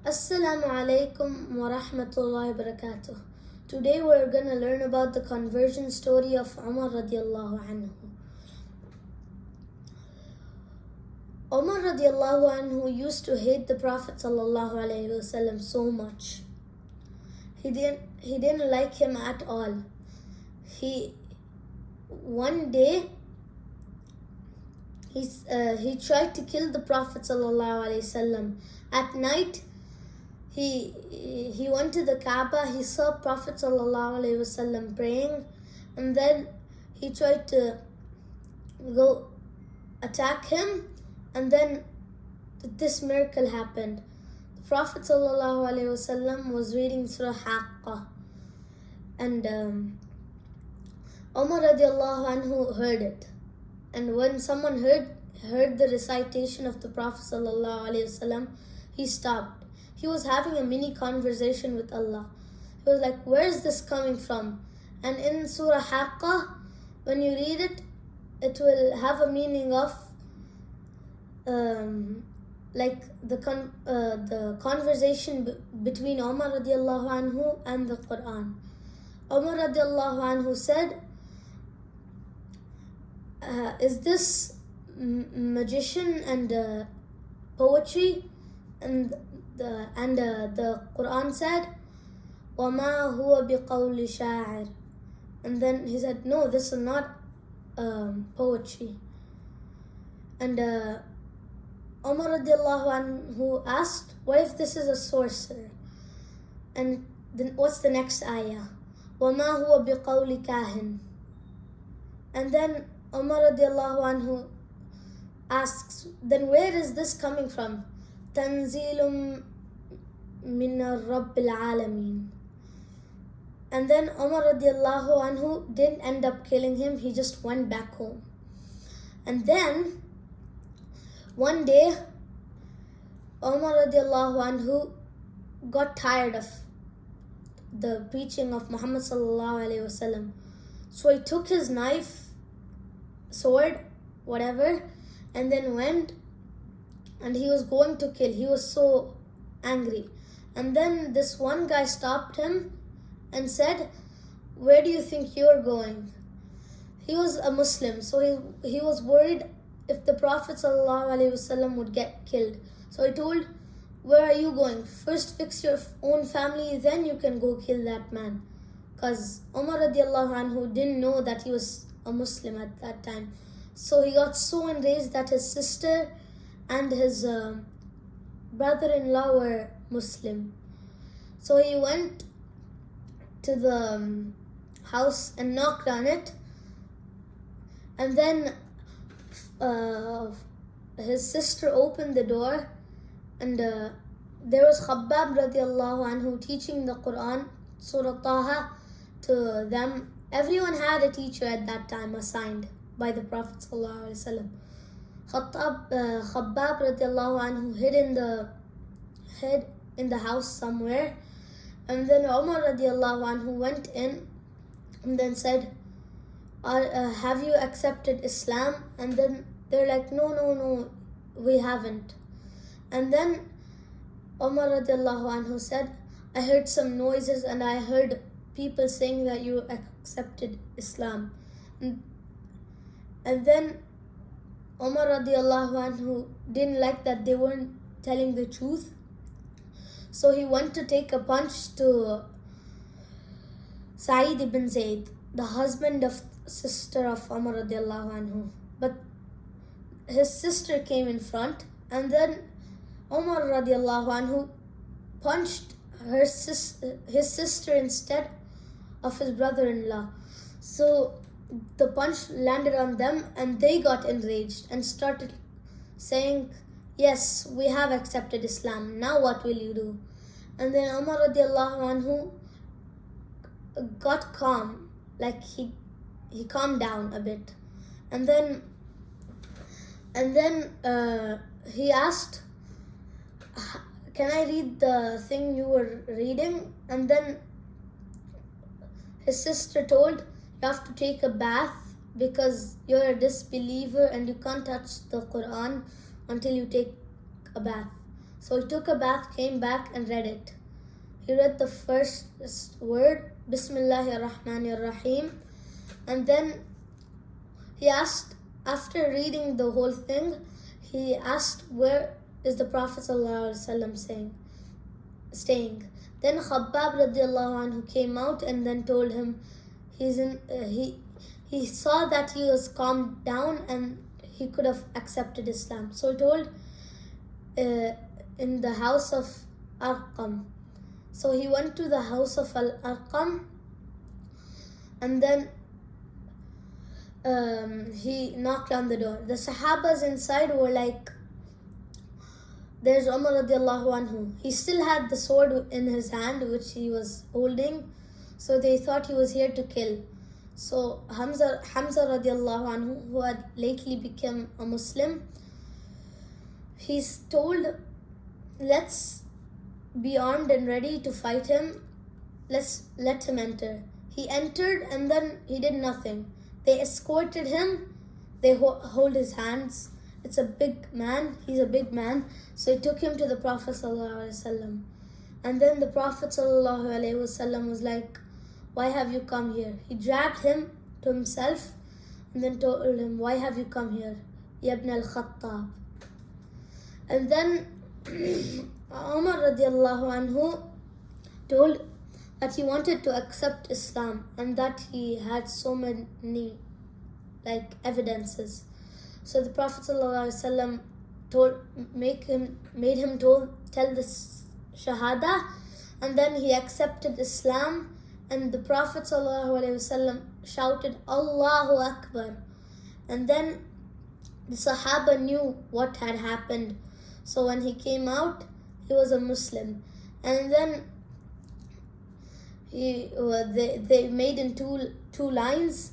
Assalamu alaikum wa rahmatullahi wa barakatuh. Today we're going to learn about the conversion story of Umar radiallahu anhu. Umar radiallahu anhu used to hate the Prophet sallallahu alaihi wasallam so much. He didn't like him at all. One day he tried to kill the Prophet sallallahu alaihi wasallam. At night he went to the Kaaba. He saw Prophet sallallahu alaihi wasallam praying, and then he tried to go attack him, and then this miracle happened. The Prophet sallallahu alaihi wasallam was reading Surah Haqqa, and Umar radiallahu anhu heard it. And when someone heard the recitation of the Prophet sallallahu alaihi wasallam, he stopped. He was having a mini conversation with Allah. He was like, where is this coming from? And in Surah Haqqa, when you read it, it will have a meaning of like the conversation between Umar radiallahu anhu and the Quran. Umar radiallahu anhu said, is this magician and poetry? And the Quran said, وَمَا هُوَ بِقَوْلِ شَاعِرٍ. And then he said, no, this is not poetry. And Umar radiallahu anhu asked, what if this is a sorcerer? And then what's the next ayah? وَمَا هُوَ بِقَوْلِ كَاهِنٍ. And then Umar radiallahu anhu asks, then where is this coming from? تنزيل من الرب العالمين. And then Umar radiallahu anhu didn't end up killing him. He just went back home. And then one day Umar radiallahu anhu got tired of the preaching of Muhammad sallallahu alaihi wasallam. So he took his knife, sword, whatever, and then went and he was going to kill. He was so angry. And then this one guy stopped him and said, where do you think you're going? He was a Muslim, so he was worried if the Prophet ﷺ would get killed. So he told, where are you going? First fix your own family, then you can go kill that man. Because Umar radiallahu anhu didn't know that he was a Muslim at that time. So he got so enraged that his sister and his brother-in-law were Muslim. So he went to the house and knocked on it. And then his sister opened the door, and there was Khabbab radiallahu anhu teaching the Quran, Surah Taha, to them. Everyone had a teacher at that time assigned by the Prophet sallallahu alaihi wasallam. Khabbab radiallahu anhu hid in the house somewhere, and then Umar radiallahu anhu went in and then said, have you accepted Islam? And then they're like, no, we haven't. And then Umar radiallahu anhu said, I heard some noises and I heard people saying that you accepted Islam. And then Umar radiallahu anhu didn't like that they weren't telling the truth. So he went to take a punch to Sa'id ibn Zayd, the husband of sister of Umar radiallahu anhu. But his sister came in front, and then Umar radiallahu anhu punched his sister instead of his brother-in-law. So the punch landed on them, and they got enraged and started saying, yes, we have accepted Islam. Now what will you do? And then Umar radiallahu anhu got calm, like he calmed down a bit. And then he asked, can I read the thing you were reading? And then his sister told, you have to take a bath because you're a disbeliever and you can't touch the Quran until you take a bath. So he took a bath, came back and read it. He read the first word, Bismillahir Rahmanir Rahim, and then he asked, after reading the whole thing, he asked, where is the Prophet ﷺ staying? Then Khabbab radiallahu anhu came out and then told him he saw that he was calmed down and he could have accepted Islam. So he told in the house of Arqam. So he went to the house of Al-Arqam and then he knocked on the door. The Sahabas inside were like, there's Umar radiallahu anhu. He still had the sword in his hand which he was holding. So they thought he was here to kill. So Hamza radiallahu anhu, who had lately become a Muslim, he's told, let's be armed and ready to fight him. Let's let him enter. He entered and then he did nothing. They escorted him. They hold his hands. It's a big man. He's a big man. So he took him to the Prophet ﷺ. And then the Prophet ﷺ was like, why have you come here? He dragged him to himself and then told him, why have you come here? Ya ibn al-Khattab. And then Umar radiallahu anhu told that he wanted to accept Islam and that he had so many evidences. So the Prophet ﷺ made him tell this Shahada, and then he accepted Islam, and the Prophet ﷺ shouted Allahu Akbar, and then the Sahaba knew what had happened. So when he came out, he was a Muslim, and then they made in two lines.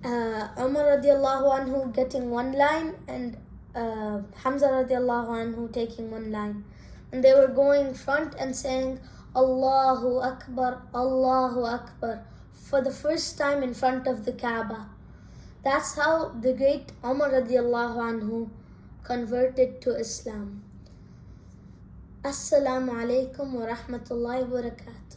Umar radiallahu anhu getting one line and Hamza radiallahu anhu taking one line, and they were going front and saying Allahu Akbar for the first time in front of the Kaaba. That's how the great Umar radiallahu anhu converted to Islam. Assalamu alaikum wa rahmatullahi wa barakatuh.